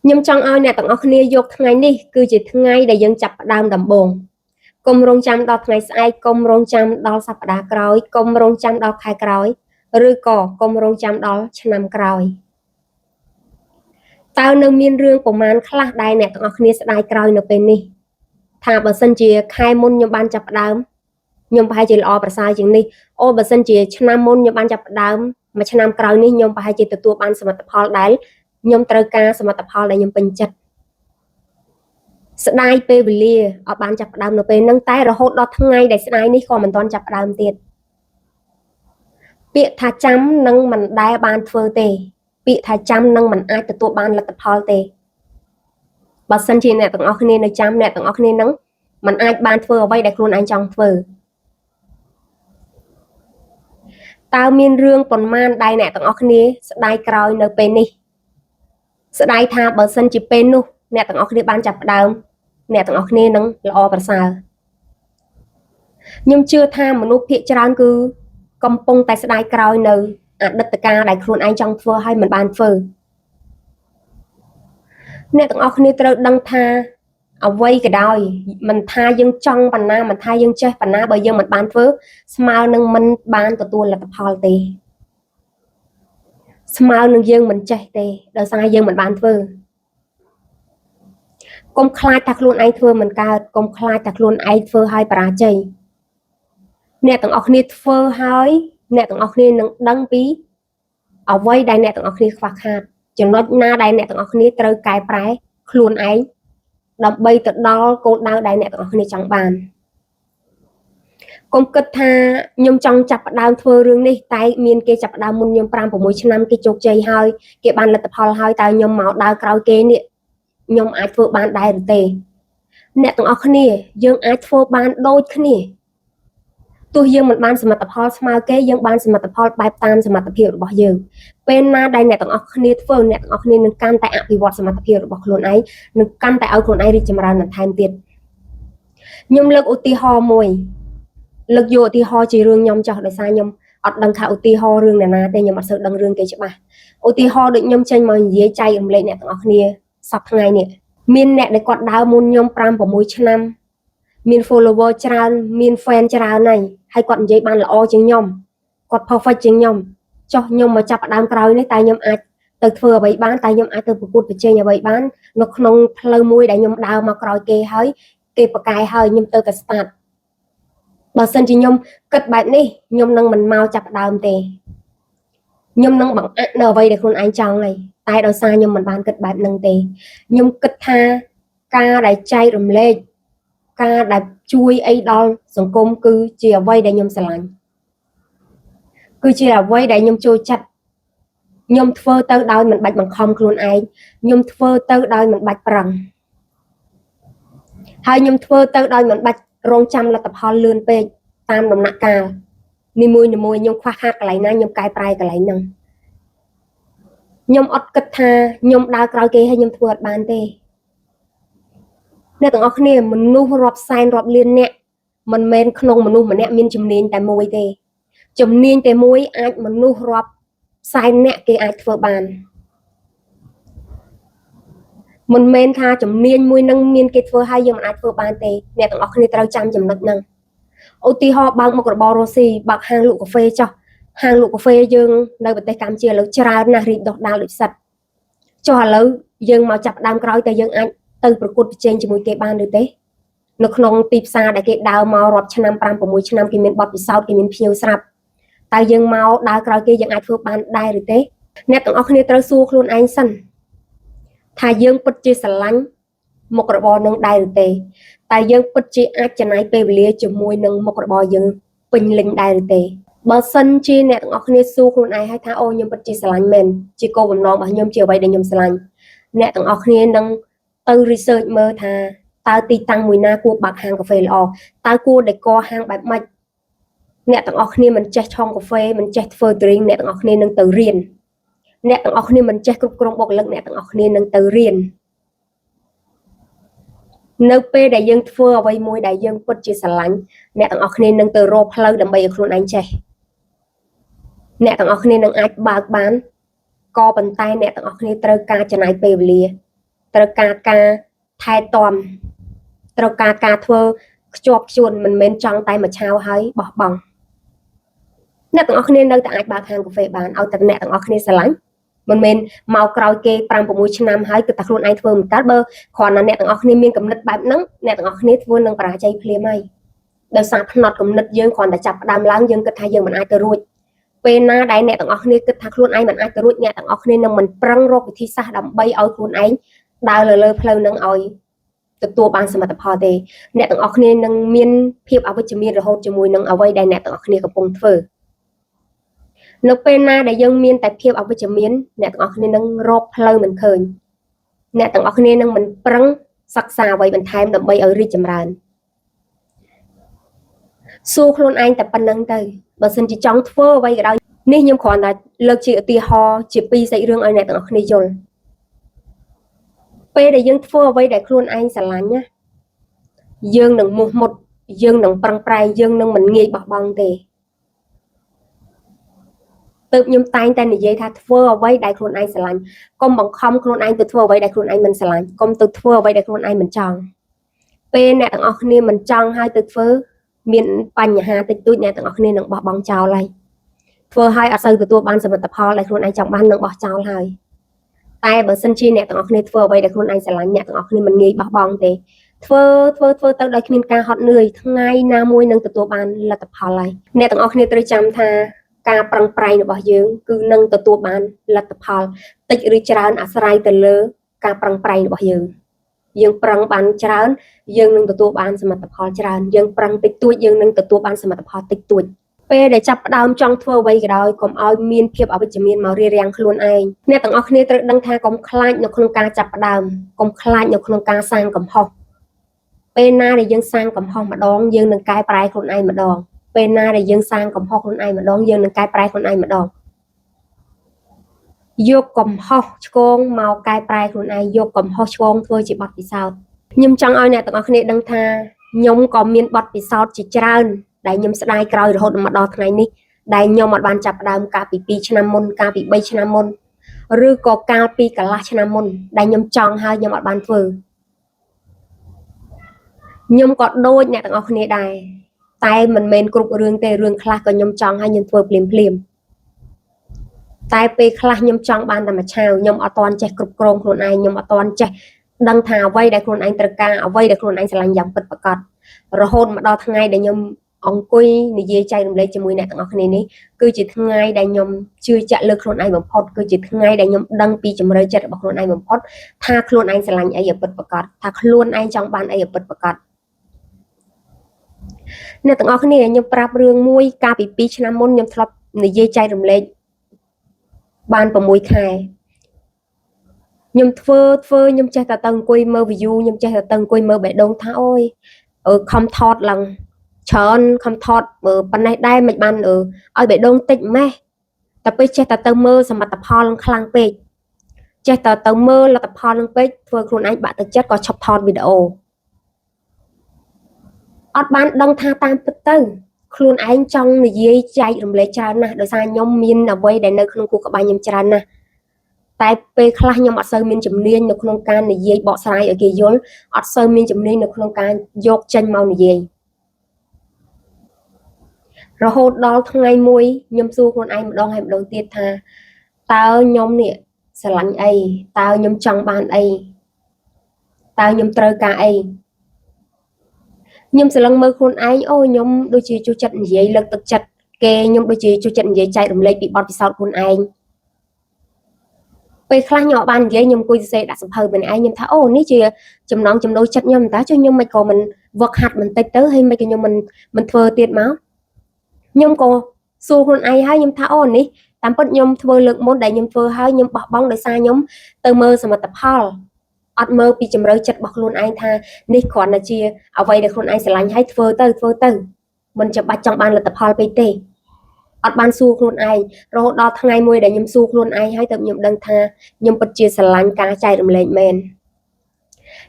ខ្ញុំចង់ឲ្យអ្នកទាំងអស់គ្នាយកថ្ងៃនេះគឺជាថ្ងៃដែលយើងចាប់ផ្ដើមដំបូងកុំរងចាំដល់ថ្ងៃស្អែកកុំរងចាំដល់សប្តាហ៍ក្រោយកុំរងចាំដល់ខែក្រោយឬក៏កុំរងចាំដល់ឆ្នាំក្រោយតើនៅមានរឿងប្រមាណខ្លះដែលអ្នកទាំងអស់គ្នាស្ដាយក្រោយនៅពេលនេះថាបើសិនជាខែមុនខ្ញុំបានចាប់ផ្ដើមខ្ញុំប្រហែលជាល្អប្រសើរជាងនេះអូបើសិនជាឆ្នាំមុនខ្ញុំបានចាប់ផ្ដើមមួយឆ្នាំក្រោយនេះខ្ញុំប្រហែលជាទទួលបានសមិទ្ធផលដែលខ្ញុំត្រូវការសមិទ្ធផលដែលខ្ញុំពេញចិត្តស្ដាយពេលវេលាឲ្យបានចាប់ផ្ដើមនៅពេលហ្នឹងតែរហូតដល់ថ្ងៃដែលស្ដាយនេះក៏មិនទាន់ចាប់ផ្ដើមទៀតពាក្យថាចាំនឹងមិនដែលបានធ្វើទេពាក្យថាចាំនឹងមិនអាចទទួលបានលទ្ធផលទេបើសិនជាអ្នកទាំងអស់គ្នានៅចាំអ្នកទាំងអស់គ្នានឹងមិនអាចបានធ្វើអ្វីដែលខ្លួនឯងចង់ធ្វើតើមានរឿងប៉ុន្មានដែលអ្នកទាំងអស់គ្នាស្ដាយក្រោយនៅពេលនេះស្ដាយថាបើសិនជាពេលនោះអ្នកទាំងអស់គ្នាបានចាប់ផ្ដើមអ្នកទាំងអស់គ្នានឹងល្អប្រសើរខ្ញុំជឿថាមនុស្សភាគច្រើនគឺកំពុងតែស្ដាយក្រោយនៅអតីតកាលដែលខ្លួនឯងចង់ធ្វើហើយមិនបានធ្វើអ្នកទាំងអស់គ្នាត្រូវដឹងថាអ្វីក៏ដោយមិនថាយើងចង់ប៉ុណ្ណាមិនថាយើងចេះប៉ុណ្ណាបើយើងមិនបានធ្វើស្មើនឹងមិនបានទទួលលទ្ធផលទេស្មើនឹងយើងមិនចេះទេដោយសារយើងមិនបានធ្វើកុំខ្លាចថាខ្លួនឯងធ្វើមិនកើតកុំខ្លាចថាខ្លួនឯងធ្វើហើយបរាជ័យអ្នកទាំងអស់គ្នាធ្វើហើយអ្នកទាំងអស់គ្នានឹងដឹងពីអ្វីដែលអ្នកទាំងអស់គ្នាខ្វះខាតចំណុចណាដែលអ្នកទាំងអស់គ្នាត្រូវកែប្រែខ្លួនឯងដើម្បីទៅដល់គោលដៅដែលអ្នកទាំងអស់គ្នាចង់បានកុំគិតថាខ្ញុំចង់ចាប់ផ្ដើមធ្វើរឿងនេះតែមានគេចាប់ផ្ដើមមុនខ្ញុំ5 6ឆ្នាំគេជោគជ័យហើយគេបានលទ្ធផលហើយតើខ្ញុំមកដើរក្រោយគេនេះខ្ញុំអាចធ្វើបានដែរឬទេអ្នកទាំងអស់គ្នាយើងអាចធ្វើបានដូចគ្នាទោះយើងមិនបានសមិទ្ធផលស្មើគេយើងបានសមិទ្ធផលបែបតាមសមត្ថភាពរបស់យើងពេលណាដែលអ្នកទាំងអស់គ្នាធ្វើអ្នកទាំងអស់គ្នានឹងកាន់តែអភិវឌ្ឍសមត្ថភាពរបស់ខ្លួនឯងនឹងកាន់តែឲ្យខ្លួនឯងរីកចម្រើនបន្ថែមទៀតខ្ញុំលើកឧទាហរណ៍មួយលើកយកឧទាហរណ៍ជារឿងខ្ញុំចោះដោយសារខ្ញុំអត់ដឹងថាឧទាហរណ៍រឿងណាទេខ្ញុំអត់សូវដឹងរឿងគេច្បាស់ឧទាហរណ៍ដូចខ្ញុំចេញមកនិយាយចែករំលែកអ្នកទាំងអស់គ្នាសប្តាហ៍ថ្ងៃនេះមានអ្នកដែលគាត់ដើរមុនខ្ញុំ5 6ឆ្នាំមាន follower ច្រើនមាន fan ច្រើនហើយគាត់និយាយបានល្អជាងខ្ញុំគាត់ perfect ជាងខ្ញុំចុះខ្ញុំមកចាប់ផ្ដើមក្រោយនេះតែខ្ញុំអាចទៅធ្វើអ្វីបានតែខ្ញុំអាចទៅប្រកួតប្រជែងអ្វីបាននៅក្នុងផ្លូវមួយដែលខ្ញុំដើរមកក្រោយគេហើយគេប្រកែហើយខ្ញុំទៅតែ start បើសិនជាខ្ញុំគិតបែបនេះខ្ញុំនឹងមិនមកចាប់ផ្ដើមទេខ្ញុំនឹងបង្អាក់នៅអ្វីដែលខ្លួនឯងចង់ហើយតែដោយសារខ្ញុំមិនបានគិតបែបហ្នឹងទេខ្ញុំគិតថាការដែលចែករំលែកការដែលជួយអីដល់សង្គមគឺជាអ្វីដែលខ្ញុំស្រឡាញ់គឺជាអ្វីដែលខ្ញុំចូលចិត្តខ្ញុំធ្វើទៅដោយមិនបាច់បង្ខំខ្លួនឯងខ្ញុំធ្វើទៅដោយមិនបាច់ប្រឹងហើយខ្ញុំធ្វើទៅដោយមិនបាច់រងចាំលទ្ធផលលឿនពេកតាមដំណាក់កាលនីមួយខ្ញុំខ្វះខាតកន្លែងណាខ្ញុំកែប្រែកន្លែងហ្នឹងខ្ញុំអត់គិតថាខ្ញុំដើរក្រោយគេហើយខ្ញុំធ្វើអត់បានទេអ្នកទាំងអស់គ្នាមនុស្សរាប់សែនរាប់លានអ្នកមិនមែនក្នុងមនុស្សម្នាក់មានជំនាញតែមួយទេជំនាញតែមួយអាចមនុស្សរាប់សែនអ្នកគេអាចធ្វើបានមិនមែនថាជំនាញមួយនឹងមានគេធ្វើហើយយើងមិនអាចធ្វើបានទេអ្នកទាំងអស់គ្នាត្រូវចាំចំណុចហ្នឹងឧទាហរណ៍បើកមុខរបររស់ស៊ីបើកហាងលក់កាហ្វេចុះហាងលក់កាហ្វេយើងនៅប្រទេសកម្ពុជាឥឡូវច្រើនណាស់រីកដុះដាលដូចផ្សិតចុះឥឡូវយើងមកចាប់ដើមក្រោយតែយើងអាចទៅប្រកួតប្រជែងជាមួយគេបានឬទេនៅក្នុងទីផ្សារដែលគេដើរមករាប់ឆ្នាំ5 6ឆ្នាំគេមានបទពិសោធន៍គេមានភ្ញៀវស្រាប់តែយើងមកដើរក្រោយគេយើងអាចធ្វើបានដែរឬទេអ្នកទាំងអស់គ្នាត្រូវសួរខ្លួនឯងសិនថាយើងពិតជាស្រឡាញ់មុខរបរនឹងដែរឬទេតែយើងពិតជាអាចចំណាយពេលវេលាជាមួយនឹងមុខរបរយើងពេញលេញដែរឬទេបើសិនជាអ្នកទាំងអស់គ្នាសួរខ្លួនឯងហើយថាអូខ្ញុំពិតជាស្រឡាញ់មែនជាគោលបំណងរបស់ខ្ញុំជាអ្វីដែលខ្ញុំស្រឡាញ់អ្នកទាំងអស់គ្នានឹងទៅ research មើលថាតើទីតាំងមួយណាគួរបើកហាងកាហ្វេល្អតើគួរ decor ហាងបែបម៉េចអ្នកទាំងអស់គ្នាមិនចេះឆុងកាហ្វេមិនចេះធ្វើ drink អ្នកទាំងអស់គ្នានឹងទៅរៀនអ្នកទាំងអស់គ្នាមិនចេះគ្រប់គ្រងបុគ្គលិកអ្នកទាំងអស់គ្នានឹងទៅរៀននៅពេលដែលយើងធ្វើអ្វីមួយដែលយើងពិតជាស្រឡាញ់អ្នកទាំងអស់គ្នានឹងទៅរកផ្លូវដើម្បីឲ្យខ្លួនឯងចេះអ្នកទាំងអស់គ្នានឹងអាចបើកបានក៏ប៉ុន្តែអ្នកទាំងអស់គ្នាត្រូវការចំណាយពេលវេលា ត្រូវការថែទាំត្រូវការធ្វើខ្ជាប់ខ្ជួនមិនមែនចង់តែមួយឆាវហើយបោះបង់អ្នកទាំងអស់គ្នានៅតែអាចបើកហាងកាហ្វេបានឲ្យតែអ្នកទាំងអស់គ្នាស្រឡាញ់មិនមែនមកក្រោយគេ5 6ឆ្នាំហើយគឺតែខ្លួនឯងធ្វើមិនកើតបើគ្រាន់តែអ្នកទាំងអស់គ្នាមានគំនិតបែបហ្នឹងអ្នកទាំងអស់គ្នាធ្វើនឹងបរាជ័យភ្លាមហើយដោយសារផ្នត់គំនិតយើងគ្រាន់តែចាប់ផ្ដើមឡើងយើងគិតថាយើងមិនអាចទៅរួចពេលណាដែលអ្នកទាំងអស់គ្នាគិតថាខ្លួនឯងមិនអាចទៅរួចអ្នកទាំងអស់គ្នានឹងមិនប្រឹងរកវិធីសាស្ត្រដើម្បីឲ្យខ្លួនឯងដើរលើផ្លូវនឹងឲ្យទទួលបានសមិទ្ធផលទេអ្នកទាំងអស់គ្នានឹងមានភាពអវិជ្ជមានរហូតជាមួយនឹងអ្វីដែលអ្នកទាំងអស់គ្នាកំពុងធ្វើនៅពេលណាដែលយើងមានតែភាពអវិជ្ជមានអ្នកទាំងអស់គ្នានឹងរកផ្លូវមិនឃើញអ្នកទាំងអស់គ្នានឹងមិនប្រឹងសិក្សាអ្វីបន្ថែមដើម្បីឲ្យរីកចម្រើនសួរខ្លួនឯងតែប៉ុណ្្នឹងទៅបើសិនជាចង់ធ្វើអ្វីក៏ដោយនេះខ្ញុំគ្រាន់តែលើកជាឧទាហរណ៍ជាពីរសាច់រឿងឲ្យអ្នកទាំងអស់គ្នាយល់ពេលដែលយើងធ្វើអ្វីដែលខ្លួនឯងស្រឡាញ់ណាយើងនឹងមោះមុតយើងនឹងប្រឹងប្រែងយើងនឹងមិនងាយបោះបង់ទេទើបខ្ញុំតែងតែនិយាយថាធ្វើអ្វីដែលខ្លួនឯងស្រឡាញ់កុំបង្ខំខ្លួនឯងទៅធ្វើអ្វីដែលខ្លួនឯងមិនស្រឡាញ់កុំទៅធ្វើអ្វីដែលខ្លួនឯងមិនចង់ពេលអ្នកទាំងអស់គ្នាមិនចង់ឲ្យទៅធ្វើមានបញ្ហាតិចតួចអ្នកទាំងអស់គ្នានឹងបោះបង់ចោលហើយធ្វើឲ្យអត់សូវទទួលបានសមិទ្ធផលដែលខ្លួនឯងចង់បាននឹងបោះចោលហើយតែបើសិនជាអ្នកទាំងអស់គ្នាធ្វើអ្វីដែលខ្លួនឯងស្រឡាញ់អ្នកទាំងអស់គ្នាមិនងាយបោះបង់ទេធ្វើទៅដោយគ្មានការហត់នឿយថ្ងៃណាមួយនឹងទទួលបានលទ្ធផលហើយអ្នកទាំងអស់គ្នាត្រូវចាំថាការប្រឹងប្រែងរបស់យើងគឺនឹងទទួលបានលទ្ធផលតិចឬច្រើនអាស្រ័យទៅលើការប្រឹងប្រែងរបស់យើងប្រឹងបានច្រើនយើងនឹងទទួលបានសមិទ្ធផលច្រើនយើងប្រឹងតិចតួចយើងនឹងទទួលបានសមិទ្ធផលតិចតួចពេលដែលចាប់ផ្ដើមចង់ធ្វើអ្វីក៏ដោយកុំឲ្យមានភាពអវិជ្ជមានមករារាំងខ្លួនឯងអ្នកទាំងអស់គ្នាត្រូវដឹងថាកុំខ្លាចនៅក្នុងការចាប់ផ្ដើមកុំខ្លាចនៅក្នុងការសាងកំហុសពេលណាដែលយើងសាងកំហុសម្ដងយើងនឹងកែប្រែខ្លួនឯងម្ដងពេលណាដែលយើងសាងកំហុសខ្លួនឯងម្ដងយើងនឹងកែប្រែខ្លួនឯងម្ដងយកកំហុសឆ្គងមកកែប្រែខ្លួនឯងយកកំហុសឆ្គងធ្វើជាបទពិសោធន៍ខ្ញុំចង់ឲ្យអ្នកទាំងអស់គ្នាដឹងថាខ្ញុំក៏មានបទពិសោធន៍ជាច្រើនដែលខ្ញុំស្ដាយក្រោយរហូតមកដល់ថ្ងៃនេះដែលខ្ញុំអត់បានចាប់ផ្ដើមកាលពី2ឆ្នាំមុនកាលពី3ឆ្នាំមុនឬក៏កាលពីកន្លះឆ្នាំមុនដែលខ្ញុំចង់ហើយខ្ញុំអត់បានធ្វើខ្ញុំក៏ដូចអ្នកទាំងអស់គ្នាដែរតែមិនមែនគ្រប់រឿងទេរឿងខ្លះក៏ខ្ញុំចង់ហើយខ្ញុំធ្វើភ្លាមតែពេលខ្លះខ្ញុំចង់បានតែមួយឆាវខ្ញុំអត់ទាន់ចេះគ្រប់គ្រងខ្លួនឯងខ្ញុំអត់ទាន់ចេះដឹងថាអ្វីដែលខ្លួនឯងត្រូវការអ្វីដែលខ្លួនឯងស្រឡាញ់យ៉ាងពិតប្រាកដរហូតមកដល់ថ្ងៃដែលខ្ញុំអង្គុយនិយាយចែករំលែកជាមួយអ្នកទាំងអស់គ្នានេះគឺជាថ្ងៃដែលខ្ញុំជឿជាក់លើខ្លួនឯងបំផុតគឺជាថ្ងៃដែលខ្ញុំដឹងពីជំរឿចិត្តរបស់ខ្លួនឯងបំផុតថាខ្លួនឯងស្រឡាញ់អីឲ្យពិតប្រាកដថាខ្លួនឯងចង់បានអីឲ្យពិតប្រាកដអ្នកទាំងអស់គ្នាខ្ញុំប្រាប់រឿងមួយកាលពី2ឆ្នាំមុនខ្ញុំធ្លាប់និយាយចែករំលែកបាន6ខែខ្ញុំធ្វើខ្ញុំចេះតែទៅអង្គុយមើល view ខ្ញុំចេះតែទៅអង្គុយមើលបេះដូងថាអូយខំថតឡើងច្រើនខំថតប៉ុណ្ណេះដែរមិនបានឲ្យបេះដូងតិចម៉េះតែពេលចេះតែទៅមើលសមិទ្ធផលនឹងខ្លាំងពេកចេះតែទៅមើលលទ្ធផលនឹងពេកធ្វើខ្លួនឯងបាក់ទឹកចិត្តក៏ឈប់ថតវីដេអូអត់បានដឹងថាតាមពិតទៅខ្លួនឯងចង់និយាយចែករំលែកច្រើនណាស់ដោយសារខ្ញុំមានអ្វីដែលនៅក្នុងគូក្បាលខ្ញុំច្រើនណាស់តែពេលខ្លះខ្ញុំអត់សូវមានជំនាញនៅក្នុងការនិយាយបកស្រាយឲ្យគេយល់អត់សូវមានជំនាញនៅក្នុងការយកចេញមកនិយាយរហូតដល់ថ្ងៃមួយខ្ញុំសួរខ្លួនឯងម្ដងហើយម្ដងទៀតថាតើខ្ញុំនេះស្រឡាញ់អីតើខ្ញុំចង់បានអីតើខ្ញុំត្រូវការអីខ្ញុំស្រឡឹងមើលខ្លួនឯងអូខ្ញុំដូចជាជួយចិត្តនិយាយលើកទឹកចិត្តគេខ្ញុំដូចជាជួយចិត្តនិយាយចែករំលែកពីបទពិសោធន៍ខ្លួនឯងពេលខ្លះខ្ញុំអត់បាននិយាយខ្ញុំអង្គុយសរសេរដាក់សៀវភៅម្នាក់ឯងខ្ញុំថាអូនេះជាចំណងចំណូលចិត្តខ្ញុំតើចុះខ្ញុំមិនក៏មិនវឹកហាត់បន្តិចទៅហើយមិនក៏ខ្ញុំមិនធ្វើទៀតមកខ្ញុំក៏សួរខ្លួនឯងហើយខ្ញុំថាអូនេះតាមពិតខ្ញុំធ្វើលើកមុនដែលខ្ញុំធ្វើហើយខ្ញុំបោះបង់ដោយសារខ្ញុំទៅមើលសមិទ្ធផលអត់មើលពីជំរឿចិត្តរបស់ខ្លួនឯងថានេះគ្រាន់តែជាអ្វីដែលខ្លួនឯងស្រឡាញ់ហើយធ្វើទៅមិនចាំបាច់ចង់បានលទ្ធផលពេកទេអត់បានសួរខ្លួនឯងរហូតដល់ថ្ងៃមួយដែលខ្ញុំសួរខ្លួនឯងហើយទើបខ្ញុំដឹងថាខ្ញុំពិតជាស្រឡាញ់ការចែករំលែកមែន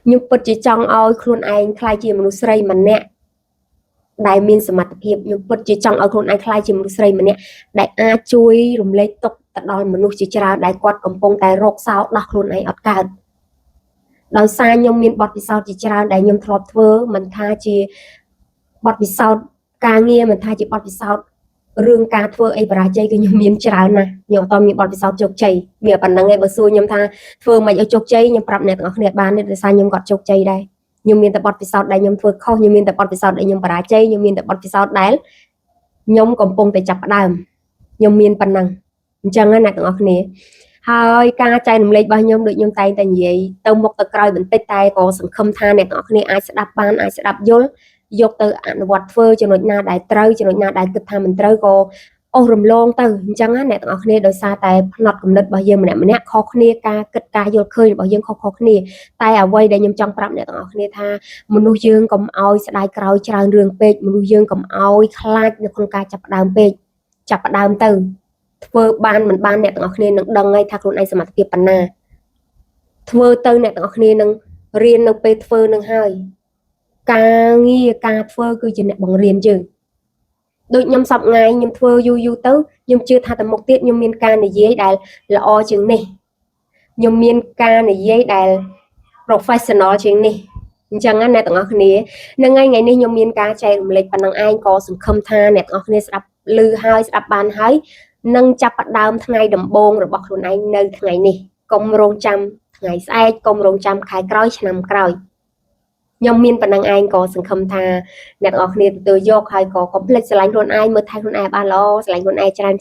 ខ្ញុំពិតជាចង់ឲ្យខ្លួនឯងក្លាយជាមនុស្សស្រីម្នាក់ដែលមានសមត្ថភាពខ្ញុំពិតជាចង់ឲ្យខ្លួនឯងក្លាយជាមនុស្សស្រីម្នាក់ដែលអាចជួយរំលែកទុក្ខទៅដល់មនុស្សជាច្រើនដែលគាត់កំពុងតែរកសោដោះខ្លួនឯងអត់កើត ដោយសារខ្ញុំមានបទពិសោធន៍ជាច្រើនដែលខ្ញុំធ្លាប់ធ្វើមិនថាជាបទពិសោធន៍ការងារមិនថាជាបទពិសោធន៍រឿងការធ្វើអីបរាជ័យគឺខ្ញុំមានច្រើនណាស់ខ្ញុំអត់មានបទពិសោធន៍ជោគជ័យវាប៉ុណ្ណឹងឯងបើសួរខ្ញុំថាធ្វើមិនឲ្យជោគជ័យខ្ញុំប្រាប់អ្នកទាំងអស់គ្នាបានទេដោយសារខ្ញុំក៏ជោគជ័យដែរខ្ញុំមានតែបទពិសោធន៍ដែលខ្ញុំធ្វើខុសខ្ញុំមានតែបទពិសោធន៍ដែលខ្ញុំបរាជ័យខ្ញុំមានតែបទពិសោធន៍ដែលខ្ញុំកំពុងតែចាប់ផ្ដើមខ្ញុំមានប៉ុណ្ណឹងអញ្ចឹងណាអ្នកទាំងអស់គ្នាហើយការចែករំលែករបស់ខ្ញុំដូចខ្ញុំតែងតែនិយាយទៅមុខទៅក្រោយបន្តិចតែក៏សង្ឃឹមថាអ្នកទាំងអស់គ្នាអាចស្ដាប់បានអាចស្ដាប់យល់យកទៅអនុវត្តធ្វើចំណុចណាដែលត្រូវចំណុចណាដែលគិតថាមិនត្រូវក៏អូសរំលងទៅអញ្ចឹងណាអ្នកទាំងអស់គ្នាដោយសារតែផ្នត់គំនិតរបស់យើងម្នាក់ខុសគ្នាការគិតការយល់ឃើញរបស់យើងខុសគ្នាតែអ្វីដែលខ្ញុំចង់ប្រាប់អ្នកទាំងអស់គ្នាថាមនុស្សយើងកុំឲ្យស្ដាយក្រោយច្រើនរឿងពេកមនុស្សយើងកុំឲ្យខ្លាចនៅក្នុងការចាប់ផ្ដើមពេកចាប់ផ្ដើមទៅធ្វើបានមិនបានអ្នកទាំងអស់គ្នានឹងដឹងហើយថាខ្លួនឯងសមត្ថភាពប៉ុណ្ណាធ្វើទៅអ្នកទាំងអស់គ្នានឹងរៀននៅពេលធ្វើនឹងហើយការងារការធ្វើគឺជាអ្នកបង្រៀនយើងដូចខ្ញុំសប្ថ្ងៃខ្ញុំធ្វើយូរទៅខ្ញុំជឿថាទៅមុខទៀតខ្ញុំមានការនិយាយដែលល្អជាងនេះខ្ញុំមានការនិយាយដែល professional ជាងនេះអញ្ចឹងណាអ្នកទាំងអស់គ្នានឹងថ្ងៃនេះខ្ញុំមានការចែករំលែកប៉ុណ្ណឹងឯងក៏សង្ឃឹមថាអ្នកទាំងអស់គ្នាស្ដាប់ឮហើយស្ដាប់បានហើយនឹងចាប់ផ្ដើមថ្ងៃដំបូងរបស់ខ្លួនឯងនៅថ្ងៃនេះកុំរងចាំថ្ងៃស្អែកកុំរងចាំខែក្រោយឆ្នាំក្រោយខ្ញុំមានប៉ុណ្ណឹងឯងក៏សង្ឃឹមថាអ្នកទាំងអស់គ្នាទទួលយកហើយក៏កុំភ្លេចស្រឡាញ់ខ្លួនឯងមើលថែខ្លួនឯងបានល្អស្រឡាញ់ខ្លួនឯងច្រើន